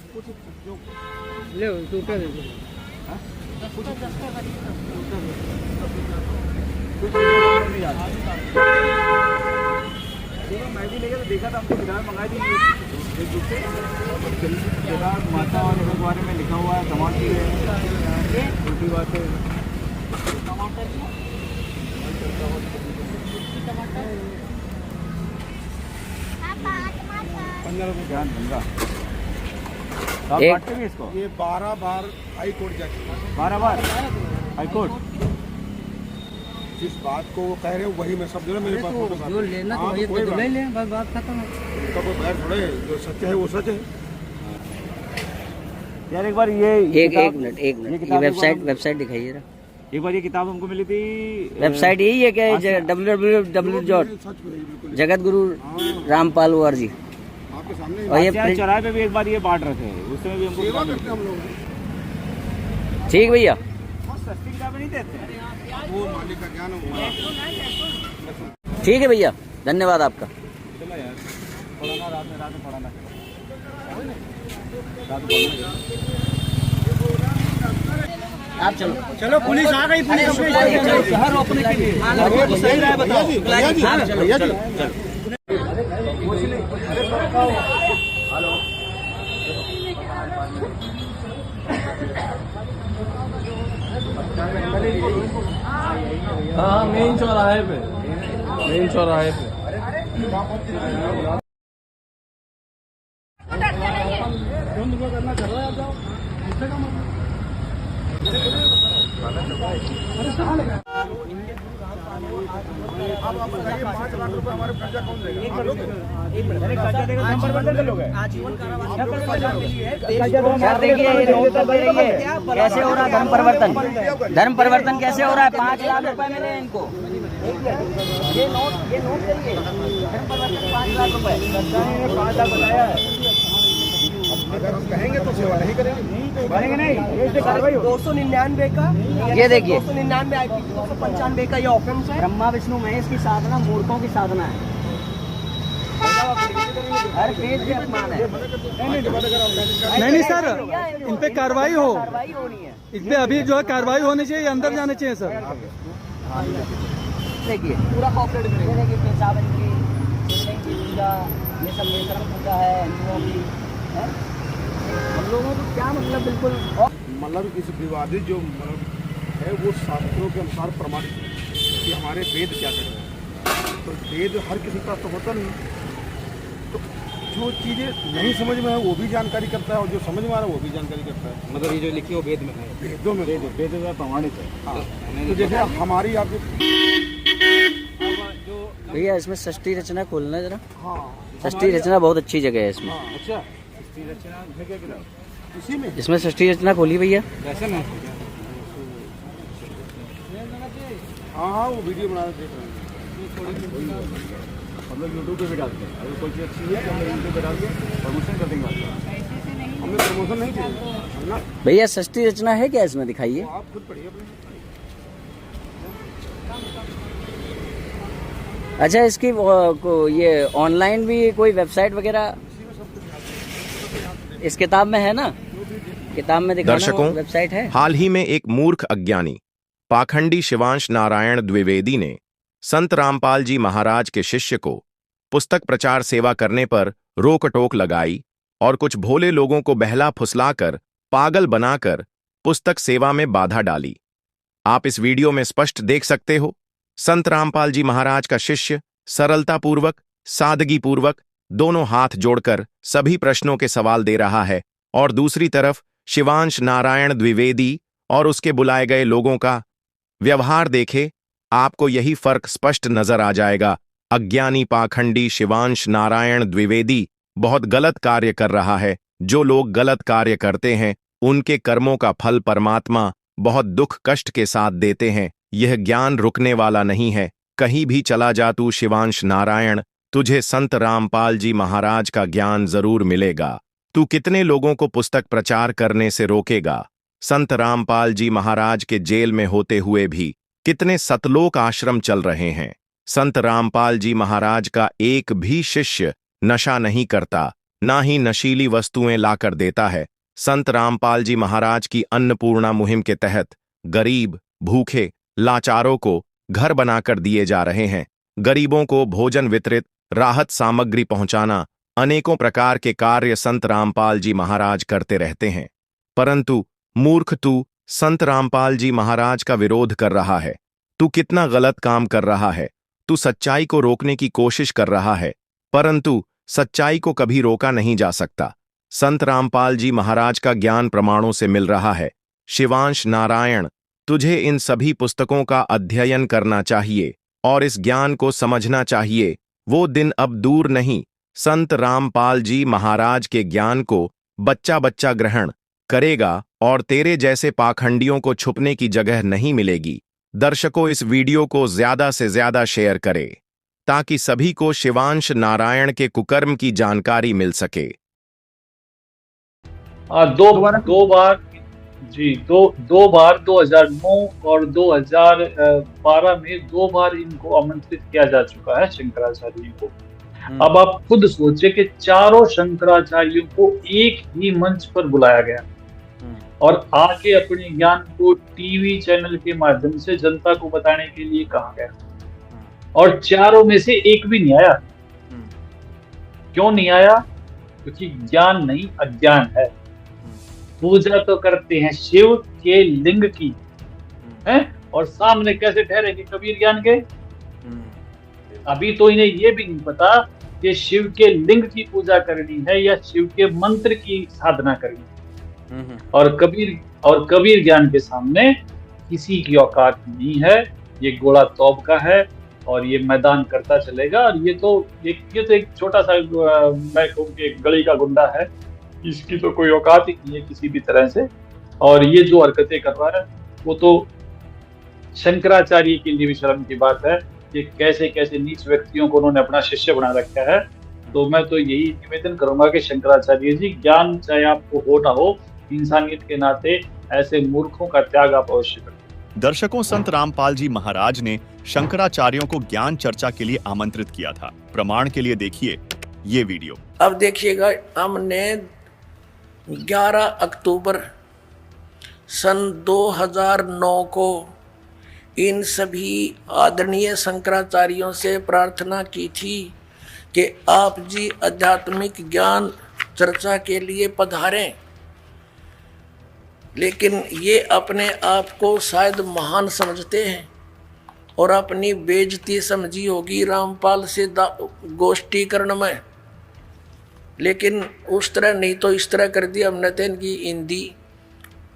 ले टूटा दे दो। मैं भी लेके तो देखा था, हमको किताब मंगाई थी एक बुक से, माता और के बारे में लिखा हुआ है। टमाटर है, छोटी बात है। क्या धंधा आप काटते हैं इसको? ये 12 बार हाई कोर्ट जाके 12 बार हाई कोर्ट। जिस बात को वो कह रहे हो वही मैं सब जो मेरे पास फोटो जो लेना तो वही तो ले लें, बस बात खत्म है। उनका कोई बैर थोड़े है, जो सत्य है वो सच है। यार एक बार ये एक मिनट ये वेबसाइट दिखाइए जरा। एक बार ये किताब हमको मिली थी। वेबसाइट यही है क्या? www.जगतगुरु रामपाल ORG। आपके सामने और ये चौराहे पे भी एक बार ये बांट रहे थे, उस समय भी हमको सेवा किताब करते हैं हम लोग। ठीक भैया, बहुत सस्ती किताबें नहीं देते। वो मालिक का ज्ञान है। ठीक है भैया, धन्यवाद आपका। चलो यार, पढ़ाना रात में पढ़ाना। आप चलो चलो पुलिस आ गई, पुलिस शहर रोकने के लिए सही राय बताओ भैया जी। हाँ मेन चौराहे पे आप बताइए 5 लाख रुपए हमारे कर्जा कौन देगा? आप लोग सर देखिए ये नोट कर दे रही है, कैसे हो रहा है धर्म परिवर्तन कैसे हो रहा है? 5 लाख रुपए मिले इनको। ये नोट करिए, धर्म परिवर्तन 5 लाख रुपए। 5 लाख बताया है। अगर हम कहेंगे तो सेवा नहीं करेंगे नहीं, ये कार्रवाई हो। 299 का ये देखिए 299 IP 295 का ये ऑफेंस है। ब्रह्मा विष्णु महेश की साधना मूर्खों की साधना है। हर पेज पे अपमान है। नहीं सर, इन पे कार्रवाई हो, कार्रवाई होनी है। इस पे अभी जो है कार्रवाई होनी चाहिए, अंदर जाने चाहिए सर। देखिए पूरा कॉपरेट करेंगे। देखिए पेशाब की पूजा, ये सब नेत्रम पूजा है हिंदुओं की है। हम लोगों को क्या मतलब बिल्कुल मतलब किसी विवादित जो मतलब है वो शास्त्रों के अनुसार प्रमाणित है कि हमारे वेद क्या कहते हैं। तो वेद हर किसी का तो होता नहीं, तो जो चीज़ें नहीं समझ में है वो भी जानकारी करता है, और जो समझ में आ रहा है वो भी जानकारी करता है। मतलब ये जो लिखी हो वेद में है, वेदों में वेद में प्रमाणित है। हाँ। तो जैसे हमारी आपकी भैया इसमें षष्ठी रचना खोलना जरा। हाँ षष्ठी रचना बहुत अच्छी जगह है इसमें। अच्छा, इसकी रचना है क्या किताब? इसी में इसमें षष्ठी रचना खोली भैया। कैसे ना? हाँ हाँ वो वीडियो बना देख रहे हैं। मतलब यूट्यूब पे भी डालते हैं, अगर कोई चीज़ अच्छी है तो हम यूट्यूब पे डाल के प्रमोशन कर देंगे आपका। हमें प्रमोशन नहीं चाहिए है ना। भैया षष्ठी रचना है क्या इसमें? दिखाइए। तो आप खुद पढ़िए अपने। अच्छा इसकी ये ऑनलाइन भी कोई वेबसाइट वगैरह इस किताब में है ना? किताब में दिखाना दर्शकों, वेबसाइट है। हाल ही में एक मूर्ख अज्ञानी पाखंडी शिवांश नारायण द्विवेदी ने संत रामपाल जी महाराज के शिष्य को पुस्तक प्रचार सेवा करने पर रोक टोक लगाई और कुछ भोले लोगों को बहला फुसलाकर पागल बनाकर पुस्तक सेवा में बाधा डाली। आप इस वीडियो में स्पष्ट देख सकते हो, संत रामपाल जी महाराज का शिष्य सरलतापूर्वक, सादगीपूर्वक दोनों हाथ जोड़कर सभी प्रश्नों के सवाल दे रहा है, और दूसरी तरफ शिवांश नारायण द्विवेदी और उसके बुलाए गए लोगों का व्यवहार देखे आपको यही फर्क स्पष्ट नजर आ जाएगा। अज्ञानी पाखंडी शिवांश नारायण द्विवेदी बहुत गलत कार्य कर रहा है। जो लोग गलत कार्य करते हैं उनके कर्मों का फल परमात्मा बहुत दुख कष्ट के साथ देते हैं। यह ज्ञान रुकने वाला नहीं है। कहीं भी चला जा तू शिवांश नारायण, तुझे संत रामपाल जी महाराज का ज्ञान जरूर मिलेगा। तू कितने लोगों को पुस्तक प्रचार करने से रोकेगा? संत रामपाल जी महाराज के जेल में होते हुए भी कितने सतलोक आश्रम चल रहे हैं। संत रामपाल जी महाराज का एक भी शिष्य नशा नहीं करता, ना ही नशीली वस्तुएं लाकर देता है। संत रामपाल जी महाराज की अन्नपूर्णा मुहिम के तहत गरीब, भूखे, लाचारों को घर बनाकर दिए जा रहे हैं। गरीबों को भोजन वितरित, राहत सामग्री पहुंचाना, अनेकों प्रकार के कार्य संत रामपाल जी महाराज करते रहते हैं। परंतु मूर्ख तू संत रामपाल जी महाराज का विरोध कर रहा है। तू कितना गलत काम कर रहा है। तू सच्चाई को रोकने की कोशिश कर रहा है, परंतु सच्चाई को कभी रोका नहीं जा सकता। संत रामपाल जी महाराज का ज्ञान प्रमाणों से मिल रहा है। शिवांश नारायण, तुझे इन सभी पुस्तकों का अध्ययन करना चाहिए और इस ज्ञान को समझना चाहिए। वो दिन अब दूर नहीं, संत रामपाल जी महाराज के ज्ञान को बच्चा बच्चा ग्रहण करेगा और तेरे जैसे पाखंडियों को छुपने की जगह नहीं मिलेगी। दर्शकों, इस वीडियो को ज्यादा से ज्यादा शेयर करें ताकि सभी को शिवांश नारायण के कुकर्म की जानकारी मिल सके। दो बार जी, दो बार 2009 और 2012 में 2 बार इनको आमंत्रित किया जा चुका है शंकराचार्य को। अब आप खुद सोचिए कि चारों शंकराचार्यों को एक ही मंच पर बुलाया गया और आके अपने ज्ञान को टीवी चैनल के माध्यम से जनता को बताने के लिए कहा गया, और चारों में से एक भी नहीं आया। क्यों नहीं आया? क्योंकि ज्ञान नहीं, अज्ञान है। पूजा तो करते हैं शिव के लिंग की, हैं, और सामने कैसे ठहरेंगे कबीर ज्ञान के? अभी तो इन्हें ये भी नहीं पता कि शिव के लिंग की पूजा करनी है या शिव के मंत्र की साधना करनी है। और कबीर ज्ञान के सामने किसी की औकात नहीं है। ये गोला तौब का है और ये मैदान करता चलेगा। और ये तो एक छोटा सा मैं कहूँ कि गली का गुंडा है, इसकी तो कोई औकात ही नहीं है किसी भी तरह से। और ये जो हरकतें कर रहा है वो तो शंकराचार्य के लिए भी शर्म की बात है कि कैसे कैसे नीच व्यक्तियों को उन्होंने अपना शिष्य बना रखा है। तो मैं तो यही निवेदन करूंगा कि शंकराचार्य जी, ज्ञान चाहे आपको हो ना हो, इंसानियत के नाते ऐसे मूर्खों का त्याग आप अवश्य करें। दर्शकों, संत रामपाल जी महाराज ने शंकराचार्यों को ज्ञान चर्चा के लिए आमंत्रित किया था। प्रमाण के लिए देखिए ये वीडियो। अब देखिएगा, हमने 11 अक्टूबर सन 2009 को इन सभी आदरणीय शंकराचार्यों से प्रार्थना की थी कि आप जी आध्यात्मिक ज्ञान चर्चा के लिए पधारें। लेकिन ये अपने आप को शायद महान समझते हैं और अपनी बेइज्जती समझी होगी रामपाल से गोष्ठीकरण में। लेकिन उस तरह नहीं तो इस तरह कर दिया हमने तो इनकी हिंदी।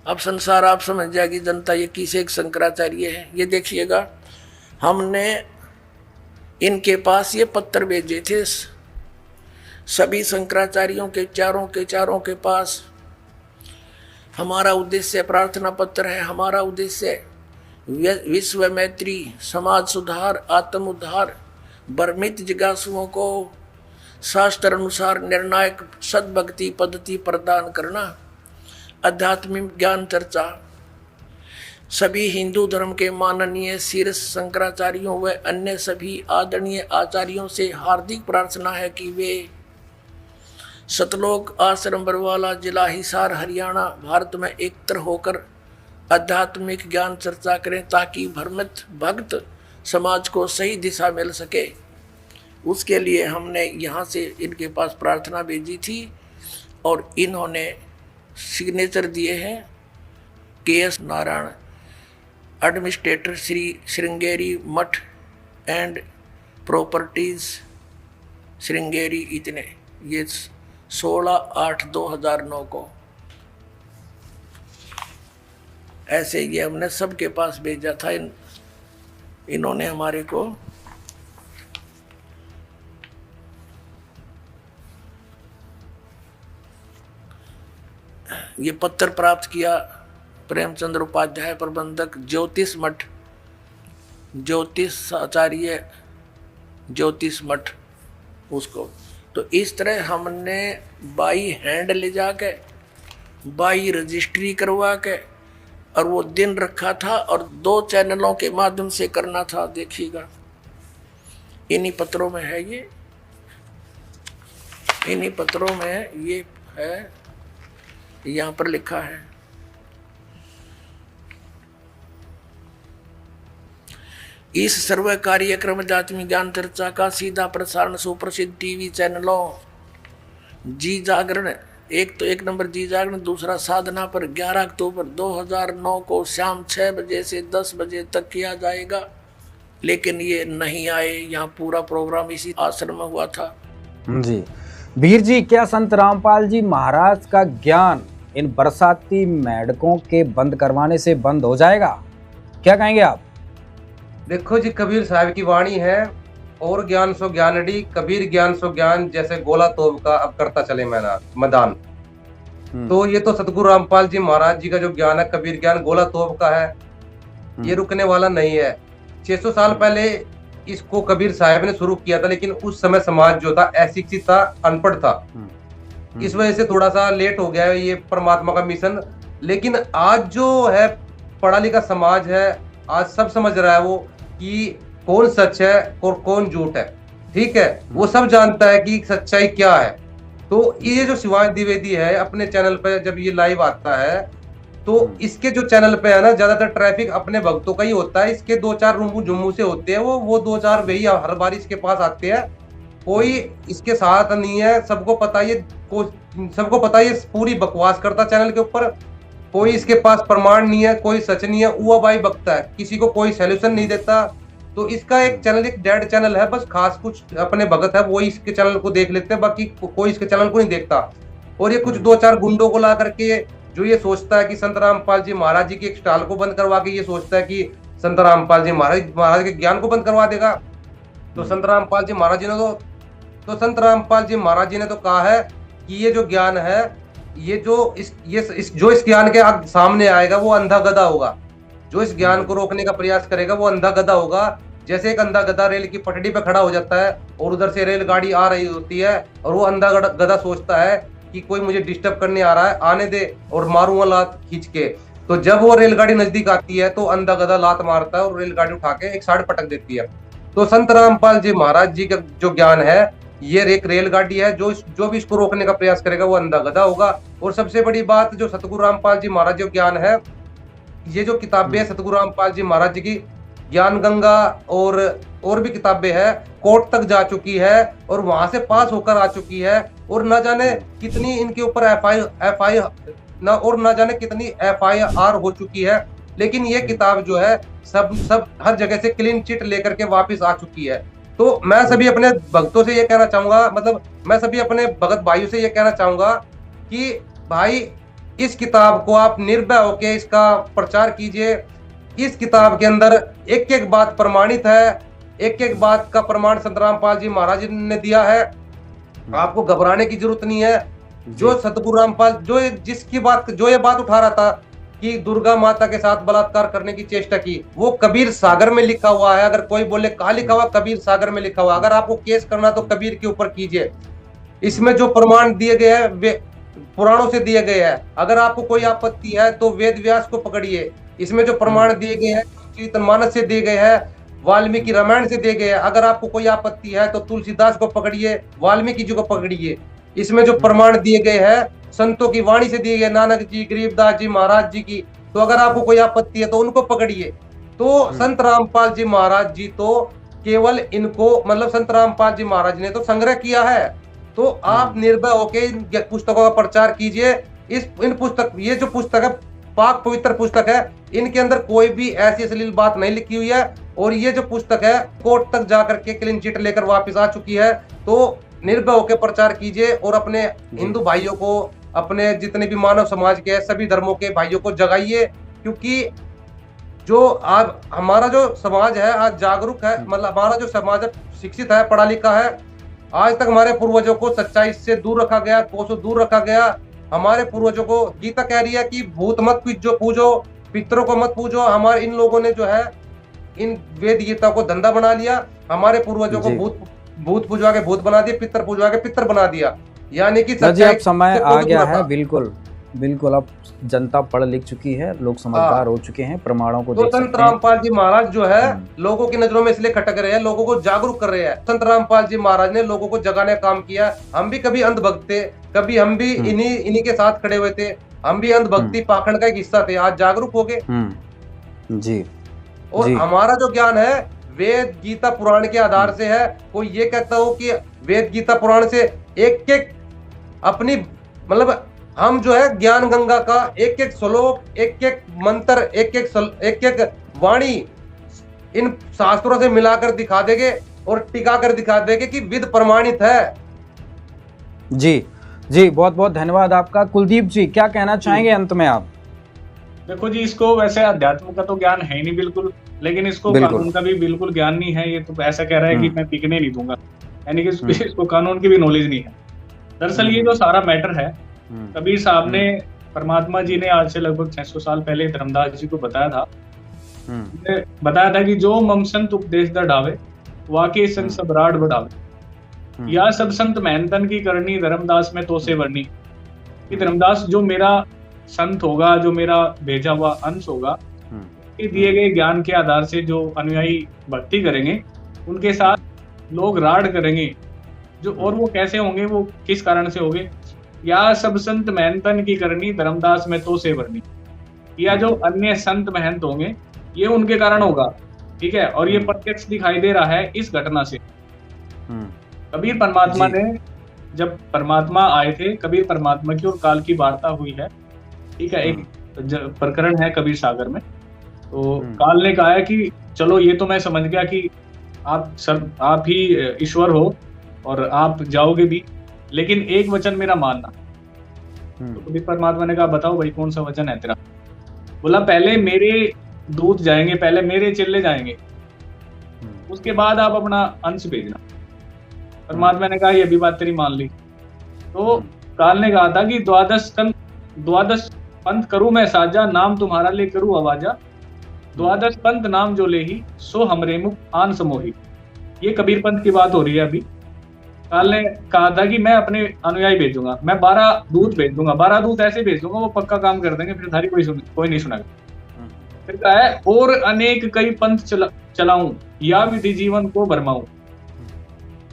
अब संसार आप समझ जाएगी जनता ये किसे एक शंकराचार्य है। ये देखिएगा, हमने इनके पास ये पत्र भेजे थे सभी शंकराचार्यों के चारों के पास। हमारा उद्देश्य प्रार्थना पत्र है। हमारा उद्देश्य विश्व मैत्री, समाज सुधार, आत्म उद्धार, भ्रमित जिज्ञासुओं को शास्त्र अनुसार निर्णायक सद्भक्ति पद्धति प्रदान करना, आध्यात्मिक ज्ञान चर्चा। सभी हिंदू धर्म के माननीय शीर्ष शंकराचार्यों व अन्य सभी आदरणीय आचार्यों से हार्दिक प्रार्थना है कि वे सतलोक आश्रम बरवाला, जिला हिसार, हरियाणा, भारत में एकत्र होकर आध्यात्मिक ज्ञान चर्चा करें ताकि भ्रमित भक्त समाज को सही दिशा मिल सके। उसके लिए हमने यहाँ से इनके पास प्रार्थना भेजी थी और इन्होंने सिग्नेचर दिए हैं। KS नारायण, एडमिनिस्ट्रेटर, श्री श्रृंगेरी मठ एंड प्रॉपर्टीज श्रृंगेरी। इतने ये 16/8/2009 को ऐसे ये हमने सबके पास भेजा था। इन्होंने हमारे को ये पत्र प्राप्त किया। प्रेमचंद्र उपाध्याय, प्रबंधक, ज्योतिष मठ, ज्योतिष आचार्य, ज्योतिष मठ उसको। तो इस तरह हमने बाई हैंड ले जाके, बाई रजिस्ट्री करवा के, और वो दिन रखा था और 2 चैनलों के माध्यम से करना था। देखिएगा, इन्हीं पत्रों में है ये। इन्हीं पत्रों में ये है, यहाँ पर लिखा है, इस सर्व कार्यक्रम जाति विज्ञान चर्चा का सीधा प्रसारण सुप्रसिद्ध टीवी चैनलों जी जागरण, एक नंबर जी जागरण, दूसरा साधना पर 11 अक्टूबर 2009 को शाम 6 बजे से 10 बजे तक किया जाएगा। लेकिन ये नहीं आए, यहाँ पूरा प्रोग्राम इसी आश्रम में हुआ था। जी वीर जी, क्या संत रामपाल जी महाराज का ज्ञान इन बरसाती मेढकों के बंद करवाने से बंद हो जाएगा? क्या कहेंगे आप? देखो जी, कबीर साहब की वाणी है, और ज्ञान सो ज्ञानड़ी, कबीर ज्ञान सो ज्ञान, जैसे गोला तोप का अब करता चले मैदान। तो ये तो सतगुरु रामपाल जी महाराज जी का जो ज्ञान है, कबीर ज्ञान गोला तोप का है, ये रुकने वाला नहीं है। 600 साल पहले इसको कबीर साहब ने शुरू किया था, लेकिन उस समय समाज जो था अशिक्षित था, अनपढ़ था, इस वजह से थोड़ा सा लेट हो गया है ये परमात्मा का मिशन। लेकिन आज जो है पढ़ा लिखा समाज है, आज सब समझ रहा है वो कि कौन सच है और कौन झूठ है। ठीक है, वो सब जानता है कि सच्चाई क्या है। तो ये जो शिवांश द्विवेदी है, अपने चैनल पे जब ये लाइव आता है, तो इसके जो चैनल पे है ना, ज्यादातर ट्रैफिक अपने भक्तों का ही होता है। इसके 2-4 रुम्बू जुम्मू से होते हैं, वो 2-4 भैया हर बार इसके पास आते हैं, कोई इसके साथ नहीं है। सबको पता ये पूरी बकवास करता चैनल के ऊपर, कोई इसके पास प्रमाण नहीं है, कोई सच नहीं है, वो भाई बकता है, किसी को कोई सोल्यूशन नहीं देता। तो इसका एक चैनल, एक डेड चैनल है, बस खास कुछ अपने भगत है वो इसके चैनल को देख लेते हैं, बाकी कोई इसके चैनल को नहीं देखता। और ये कुछ 2-4 गुंडों को ला करके जो ये सोचता है कि संत रामपाल जी महाराज जी की एक स्टॉल को बंद करवा के ये सोचता है कि संत रामपाल जी महाराज के ज्ञान को बंद करवा देगा। तो संत रामपाल जी महाराज जी ने संत रामपाल जी महाराज जी ने तो कहा है कि ये जो ज्ञान है, ये जो इस ज्ञान के सामने आएगा वो अंधा गधा होगा। जो इस ज्ञान को रोकने का प्रयास करेगा वो अंधा गधा होगा। जैसे एक अंधा गधा रेल की पटड़ी पे खड़ा हो जाता है और उधर से रेलगाड़ी आ रही होती है, और वो अंधा गधा सोचता है कि कोई मुझे डिस्टर्ब करने आ रहा है, आने दे और मारूंगा लात खींच के। तो जब वो रेलगाड़ी नजदीक आती है तो अंधा गधा लात मारता है और रेलगाड़ी उठा के एक साइड पटक देती है। तो संत रामपाल जी महाराज जी का जो ज्ञान है, ये एक रेलगाड़ी है, जो भी इसको रोकने का प्रयास करेगा वो अंधा गधा होगा। और सबसे बड़ी बात, जो सतगुरु रामपाल जी महाराज जी का ज्ञान है, ये जो किताबें है सतगुरु रामपाल जी महाराज जी की, ज्ञान गंगा और भी किताबें हैं, कोर्ट तक जा चुकी है और वहां से पास होकर आ चुकी है। और न जाने कितनी इनके ऊपर न जाने कितनी FIR हो चुकी है। लेकिन ये किताब जो है सब हर जगह से क्लीन चिट लेकर के वापस आ चुकी है। तो मैं सभी अपने भक्तों से ये कहना चाहूंगा, मतलब मैं सभी अपने भगत भाइयों से ये कहना चाहूंगा कि भाई, इस किताब को आप निर्भय होकर इसका प्रचार कीजिए। इस किताब के अंदर एक एक बात प्रमाणित है, एक एक बात का प्रमाण संत रामपाल जी महाराज ने दिया है। आपको घबराने की जरूरत नहीं है। जो सतगुरु रामपाल जो ये बात उठा रहा था कि दुर्गा माता के साथ बलात्कार करने की चेष्टा की, वो कबीर सागर में लिखा हुआ है। अगर कोई बोले कहाँ लिखा हुआ, कबीर सागर में लिखा हुआ। अगर आपको केस करना तो कबीर के ऊपर कीजिए। इसमें जो प्रमाण दिए गए हैं वे पुराणों से दिए गए हैं। अगर आपको कोई आपत्ति है तो वेद व्यास को पकड़िए। इसमें जो प्रमाण दिए गए हैं चरितमानस से दिए गए हैं, वाल्मीकि रामायण से दिए गए हैं। अगर आपको कोई आपत्ति है तो तुलसीदास को पकड़िए, वाल्मीकि जी को पकड़िए। इसमें जो प्रमाण दिए गए हैं संतों की वाणी से दिए गए, नानक जी, गरीबदास जी, महाराज जी की। तो अगर आपको कोई आपत्ति है तो उनको पकड़िए। तो संत रामपाल जी महाराज जी तो केवल इनको, मतलब संत रामपाल जी महाराज ने तो संग्रह किया है। तो आप निर्भय होकर इन पुस्तकों का प्रचार कीजिए। ये जो पुस्तक है पाक पवित्र पुस्तक है, इनके अंदर कोई भी ऐसी अश्लील बात नहीं लिखी हुई है। और ये जो पुस्तक है कोर्ट तक जाकर के क्लीन चिट लेकर वापस आ चुकी है। तो निर्भय होकर प्रचार कीजिए और अपने हिंदू भाइयों को, अपने जितने भी मानव समाज के सभी धर्मों के भाइयों को जगाइए। क्योंकि जो आज हमारा जो समाज है आज जागरूक है, मतलब हमारा जो समाज है शिक्षित है, पढ़ा लिखा है। आज तक हमारे पूर्वजों को सच्चाई से दूर रखा गया, कोसों दूर रखा गया। हमारे पूर्वजों को गीता कह रही है कि भूत मत पूजो, पितरों को मत पूजो। हमारे इन लोगों ने जो है इन वेद गीता को धंधा बना लिया। हमारे पूर्वजों को भूत पूजवा के भूत बना दिया, पितर पूजवा के पितर बना दिया। यानी कि समय आ गया है। बिल्कुल बिल्कुल, अब जनता पढ़ लिख चुकी है, लोग समझदार हो चुके हैं, प्रमाणों को तो देख संत सकते हैं। रामपाल जी महाराज जो है लोगों की नजरों में इसलिए खटक रहे हैं, लोगों को जागरूक कर रहे हैं। संत रामपाल जी महाराज ने लोगों को जगाने का काम किया। हम भी कभी अंधभक्त थे, कभी हम भी इन्हीं के साथ खड़े हुए थे, हम भी अंधभक्ति पाखंड का एक हिस्सा थे, आज जागरूक हो गए। जी। और जी। हमारा जो ज्ञान है वेद गीता पुराण के आधार से है। कोई ये कहता हो कि वेद गीता पुराण से एक एक अपनी मतलब हम जो है ज्ञान गंगा का एक एक श्लोक, एक एक मंत्र, एक एक वाणी इन शास्त्रों से मिलाकर दिखा देंगे और टिका कर दिखा देंगे कि विद प्रमाणित है। जी जी, बहुत बहुत धन्यवाद आपका। कुलदीप जी, क्या कहना चाहेंगे अंत में आप? देखो जी, इसको वैसे अध्यात्म का तो ज्ञान है ही नहीं बिल्कुल, लेकिन इसको कानून का भी बिल्कुल ज्ञान नहीं है। ये तो ऐसा कह रहा है कि मैं बिकने नहीं दूंगा, यानी कि इसको कानून की भी नॉलेज नहीं है। दरअसल ये जो सारा मैटर है, कबीर साहब ने, परमात्मा जी ने आज से लगभग 600 साल पहले धर्मदास जी को बताया था कि जो मम संत उपदेश द ढावे वाके संत सबराट बढ़ावे, या सब संत मेहनतन की करनी धर्मदास में तो से वर्णी। कि धर्मदास जो मेरा संत होगा, जो मेरा भेजा हुआ अंश होगा, कि दिए गए ज्ञान के आधार से जो अनुयायी भक्ति करेंगे उनके साथ लोग राड करेंगे जो, और वो कैसे होंगे, वो किस कारण से होंगे। या सब संत मेहनतन की करनी धर्मदास में तो से वर्णी, या जो अन्य संत महंत होंगे ये उनके कारण होगा, ठीक है। और ये प्रत्यक्ष दिखाई दे रहा है इस घटना से। कबीर परमात्मा ने, जब परमात्मा आए थे, कबीर परमात्मा की और काल की वार्ता हुई है, ठीक है। एक प्रकरण है कबीर सागर में। तो काल ने कहा है कि चलो ये तो मैं समझ गया कि आप ही ईश्वर हो और आप जाओगे भी, लेकिन एक वचन मेरा मानना। तो कबीर परमात्मा ने कहा बताओ भाई कौन सा वचन है तेरा। बोला पहले मेरे दूत जाएंगे, पहले मेरे चेले जाएंगे, उसके बाद आप अपना अंश भेजना। परमात्मा ने कहा ये भी बात तेरी मान ली। तो काल ने कहा था कि द्वादश पंथ करूं मैं साजा, नाम तुम्हारा ले करूं आवाजा, द्वादश पंथ नाम जो ले ही सो हमरे मुख आन समोही। ये कबीर पंथ की बात हो रही है अभी। काल ने कहा था कि मैं अपने अनुयायी भेजूंगा, मैं 12 दूत भेज दूंगा, 12 दूत ऐसे भेज दूंगा वो पक्का काम कर देंगे, फिर थारी कोई नहीं सुनेगा। फिर कहा है और अनेक कई पंथ चलाऊं, या विधि जीवन को भरमाऊं,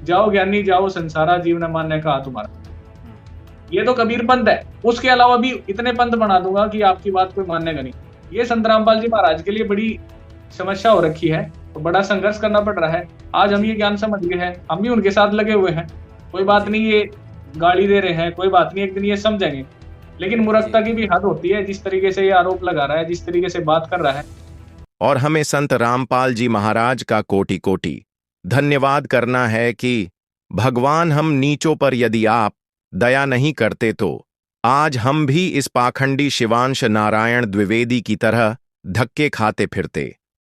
जाओ ज्ञानी जाओ संसारा, जीवन मानने का तुम्हारा। ये तो कबीर पंथ है। उसके अलावा भी इतने पंथ बना दूंगा कि आपकी बात कोई मानने का नहीं। ये संत रामपाल जी महाराज के लिए बड़ी समस्या हो रखी है, तो बड़ा संघर्ष करना पड़ रहा है। आज हम ये ज्ञान समझ गए हैं, हम भी उनके साथ लगे हुए हैं। कोई बात नहीं, ये गाली दे रहे हैं, कोई बात नहीं, एक दिन ये समझेंगे। लेकिन मूर्खता की भी हद होती है, जिस तरीके से ये आरोप लगा रहा है, जिस तरीके से बात कर रहा है। और हमें संत रामपाल जी महाराज का कोटि कोटि धन्यवाद करना है कि भगवान, हम नीचों पर यदि आप दया नहीं करते तो आज हम भी इस पाखंडी शिवांश नारायण द्विवेदी की तरह धक्के खाते फिरते।